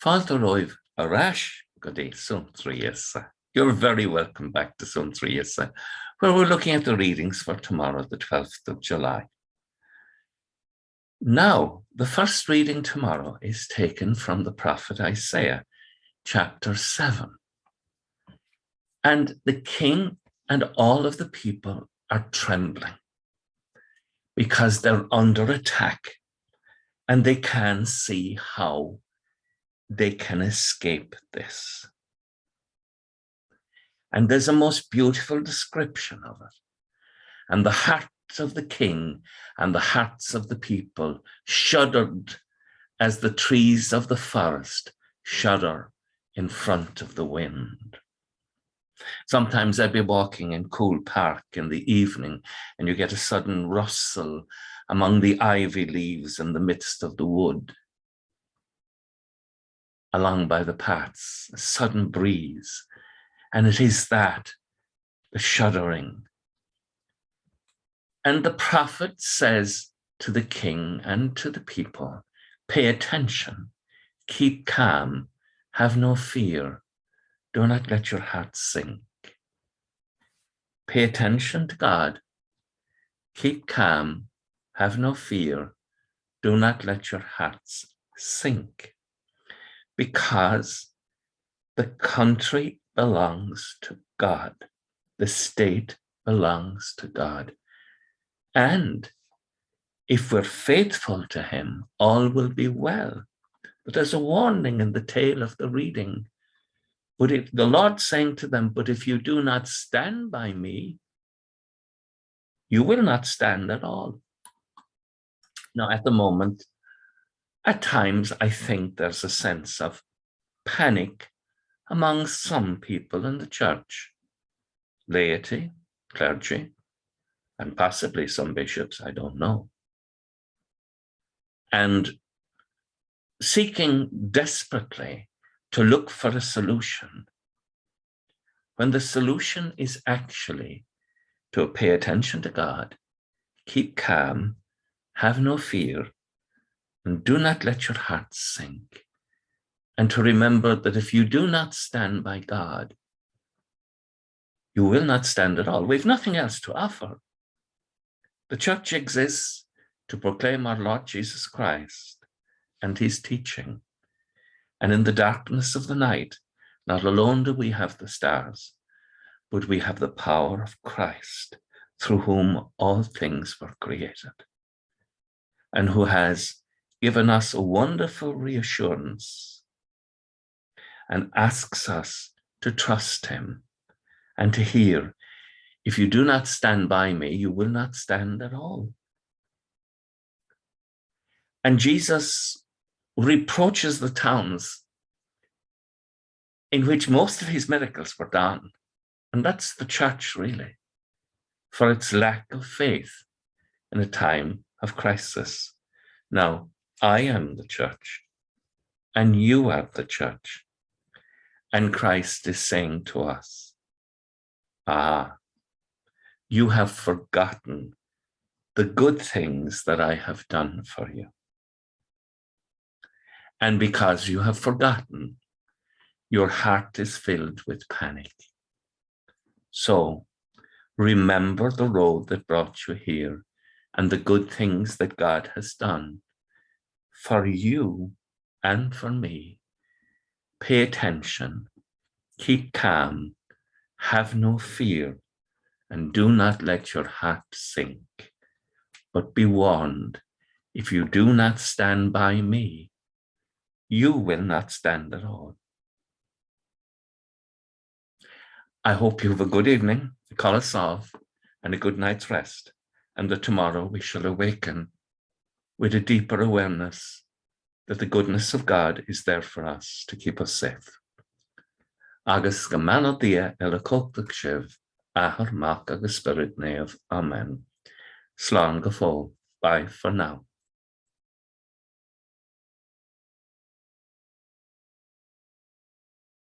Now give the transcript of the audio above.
Fáilte roimh arás go dtí Suantraí Íosa. You're very welcome back to Suantraí Íosa, where we're looking at the readings for tomorrow, the 12th of July. Now, the first reading tomorrow is taken from the prophet Isaiah, chapter 7. And the king and all of the people are trembling because they're under attack and they can't see how they can escape this. And there's a most beautiful description of it. And the hearts of the king and the hearts of the people shuddered as the trees of the forest shudder in front of the wind. Sometimes I'd be walking in Cool Park in the evening and you get a sudden rustle among the ivy leaves in the midst of the wood. Along by the paths, a sudden breeze, and it is that, the shuddering. And the prophet says to the king and to the people, pay attention, keep calm, have no fear, do not let your heart sink. Pay attention to God, keep calm, have no fear, do not let your hearts sink. Because the country belongs to God. The state belongs to God. And if we're faithful to him, all will be well. But there's a warning in the tail of the reading. But if the Lord saying to them, but if you do not stand by me, you will not stand at all. Now, at the moment, at times, I think there's a sense of panic among some people in the church, laity, clergy, and possibly some bishops, I don't know. And seeking desperately to look for a solution, when the solution is actually to pay attention to God, keep calm, have no fear, and do not let your heart sink. And to remember that if you do not stand by God, you will not stand at all. We've nothing else to offer. The church exists to proclaim our Lord Jesus Christ and his teaching. And in the darkness of the night, not alone do we have the stars, but we have the power of Christ, through whom all things were created, and who has given us a wonderful reassurance and asks us to trust him and to hear, if you do not stand by me, you will not stand at all. And Jesus reproaches the towns in which most of his miracles were done, and that's the church really, for its lack of faith in a time of crisis. Now, I am the church, and you are the church. And Christ is saying to us, you have forgotten the good things that I have done for you. And because you have forgotten, your heart is filled with panic. So remember the road that brought you here and the good things that God has done for you and for me. Pay attention, keep calm, have no fear, and do not let your heart sink. But be warned, if you do not stand by me, you will not stand at all. I hope you have a good evening, a call off, and a good night's rest, and that tomorrow we shall awaken with a deeper awareness that the goodness of God is there for us to keep us safe. Agus go manal dia ela cóchtach sibh, ahar mach agus spirit neamh. Amen. Slán go fóill. Bye for now.